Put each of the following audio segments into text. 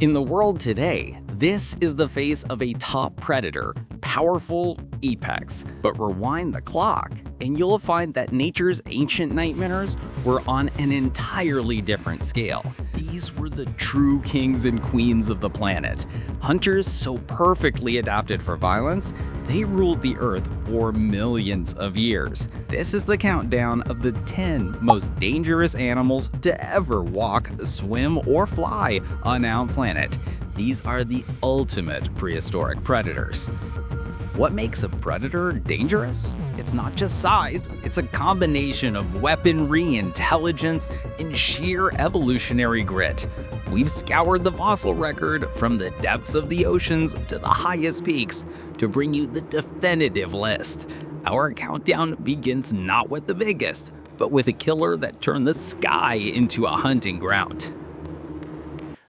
In the world today, this is the face of a top predator, powerful apex. But rewind the clock, and you'll find that nature's ancient nightmares were on an entirely different scale. These were the true kings and queens of the planet. Hunters so perfectly adapted for violence, they ruled the earth for millions of years. This is the countdown of the 10 most dangerous animals to ever walk, swim, or fly on our planet. These are the ultimate prehistoric predators. What makes a predator dangerous? It's not just size, it's a combination of weaponry, intelligence, and sheer evolutionary grit. We've scoured the fossil record from the depths of the oceans to the highest peaks to bring you the definitive list. Our countdown begins not with the biggest, but with a killer that turned the sky into a hunting ground.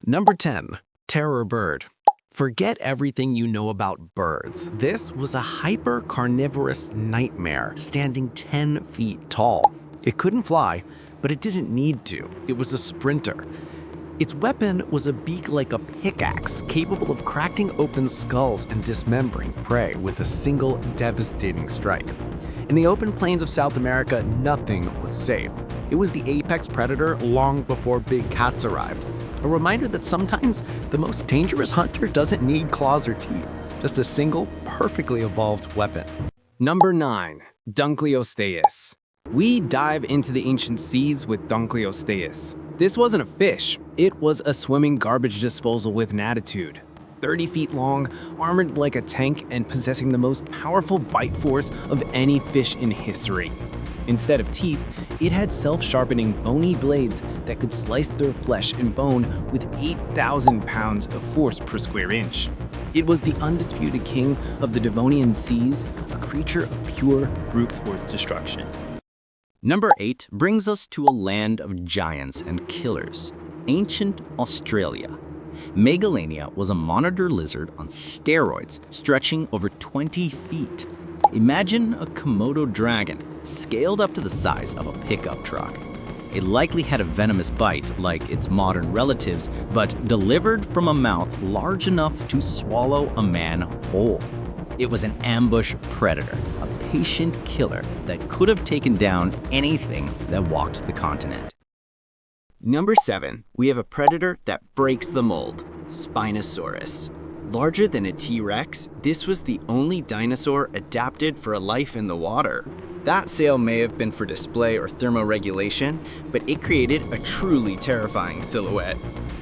Number 10. Terror bird. Forget everything you know about birds. This was a hyper-carnivorous nightmare, standing 10 feet tall. It couldn't fly, but it didn't need to. It was a sprinter. Its weapon was a beak like a pickaxe, capable of cracking open skulls and dismembering prey with a single devastating strike. In the open plains of South America, nothing was safe. It was the apex predator long before big cats arrived. A reminder that sometimes the most dangerous hunter doesn't need claws or teeth, just a single, perfectly evolved weapon. Number 9. Dunkleosteus. We dive into the ancient seas with Dunkleosteus. This wasn't a fish, it was a swimming garbage disposal with an attitude. 30 feet long, armored like a tank, and possessing the most powerful bite force of any fish in history. Instead of teeth, it had self-sharpening bony blades that could slice through flesh and bone with 8,000 pounds of force per square inch. It was the undisputed king of the Devonian seas, a creature of pure brute force destruction. Number 8 brings us to a land of giants and killers, ancient Australia. Megalodon was a monitor lizard on steroids, stretching over 20 feet. Imagine a Komodo dragon, scaled up to the size of a pickup truck. It likely had a venomous bite like its modern relatives, but delivered from a mouth large enough to swallow a man whole. It was an ambush predator, a patient killer that could have taken down anything that walked the continent. Number 7, we have a predator that breaks the mold, Spinosaurus. Larger than a T-Rex, this was the only dinosaur adapted for a life in the water. That sail may have been for display or thermoregulation, but it created a truly terrifying silhouette.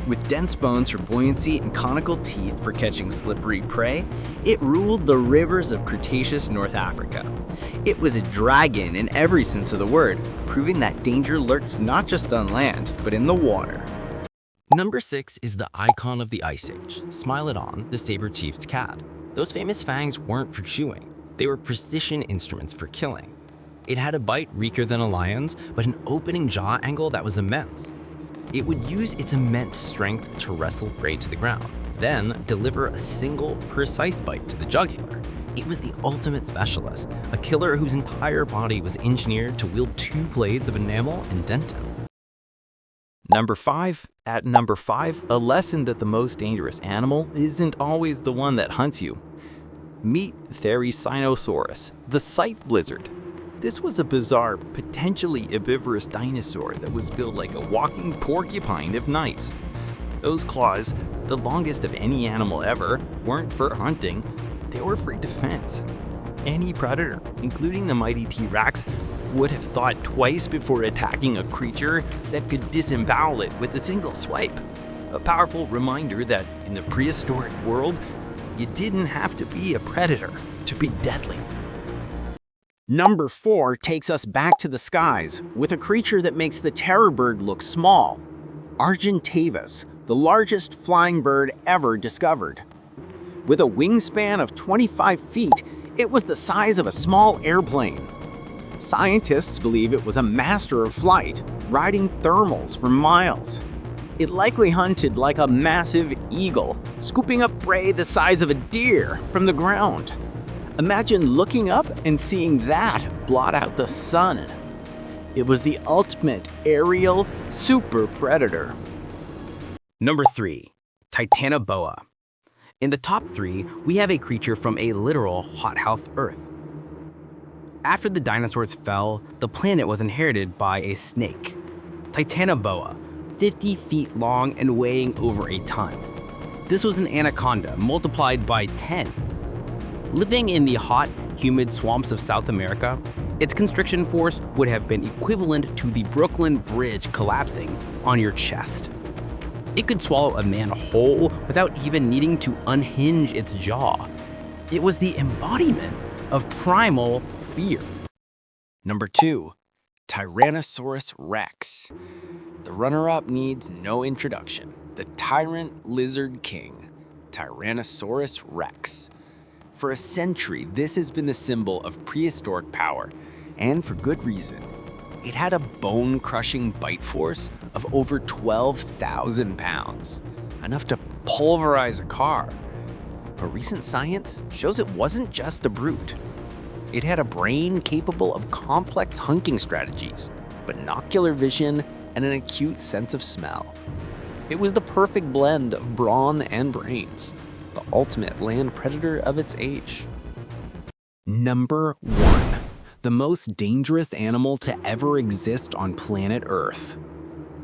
With dense bones for buoyancy and conical teeth for catching slippery prey, it ruled the rivers of Cretaceous North Africa. It was a dragon in every sense of the word, proving that danger lurked not just on land, but in the water. Number 6 is the icon of the Ice Age, Smilodon, the saber-toothed cat. Those famous fangs weren't for chewing. They were precision instruments for killing. It had a bite weaker than a lion's, but an opening jaw angle that was immense. It would use its immense strength to wrestle prey to the ground, then deliver a single, precise bite to the jugular. It was the ultimate specialist, a killer whose entire body was engineered to wield 2 blades of enamel and dentin. Number 5. At number 5, a lesson that the most dangerous animal isn't always the one that hunts you. Meet Therizinosaurus, the scythe lizard. This was a bizarre, potentially herbivorous dinosaur that was built like a walking porcupine of night. Those claws, the longest of any animal ever, weren't for hunting, they were for defense. Any predator, including the mighty T-Rex, would have thought twice before attacking a creature that could disembowel it with a single swipe. A powerful reminder that in the prehistoric world, you didn't have to be a predator to be deadly. Number 4 takes us back to the skies with a creature that makes the terror bird look small. Argentavis, the largest flying bird ever discovered. With a wingspan of 25 feet, it was the size of a small airplane. Scientists believe it was a master of flight, riding thermals for miles. It likely hunted like a massive eagle, scooping up prey the size of a deer from the ground. Imagine looking up and seeing that blot out the sun. It was the ultimate aerial super predator. Number 3. Titanoboa. In the top 3, we have a creature from a literal hothouse Earth. After the dinosaurs fell, the planet was inherited by a snake, Titanoboa, 50 feet long and weighing over a ton. This was an anaconda multiplied by 10. Living in the hot, humid swamps of South America, its constriction force would have been equivalent to the Brooklyn Bridge collapsing on your chest. It could swallow a man whole without even needing to unhinge its jaw. It was the embodiment of primal fear. Number 2, Tyrannosaurus rex. The runner-up needs no introduction. The tyrant lizard king, Tyrannosaurus rex. For a century, this has been the symbol of prehistoric power, and for good reason. It had a bone-crushing bite force of over 12,000 pounds, enough to pulverize a car. But recent science shows it wasn't just a brute. It had a brain capable of complex hunting strategies, binocular vision, and an acute sense of smell. It was the perfect blend of brawn and brains, the ultimate land predator of its age. Number 1. The most dangerous animal to ever exist on planet Earth.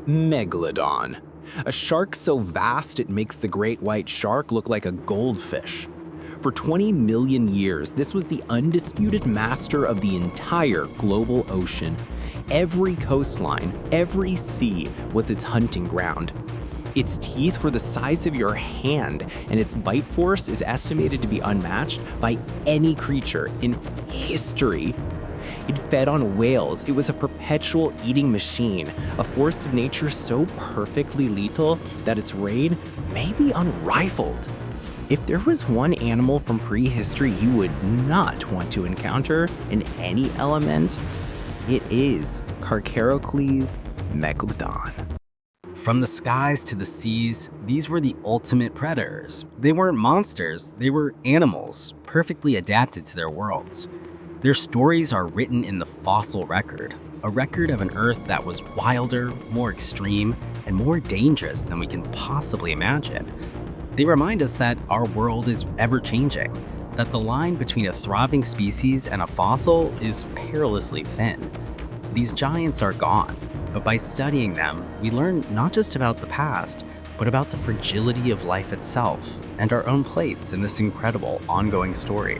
Megalodon. A shark so vast it makes the great white shark look like a goldfish. For 20 million years, this was the undisputed master of the entire global ocean. Every coastline, every sea was its hunting ground. Its teeth were the size of your hand, and its bite force is estimated to be unmatched by any creature in history. It fed on whales. It was a perpetual eating machine, a force of nature so perfectly lethal that its reign may be unrivaled. If there was one animal from prehistory you would not want to encounter in any element, it is Carcharocles Megalodon. From the skies to the seas, these were the ultimate predators. They weren't monsters, they were animals, perfectly adapted to their worlds. Their stories are written in the fossil record, a record of an Earth that was wilder, more extreme, and more dangerous than we can possibly imagine. They remind us that our world is ever-changing, that the line between a thriving species and a fossil is perilously thin. These giants are gone, but by studying them, we learn not just about the past, but about the fragility of life itself and our own place in this incredible ongoing story.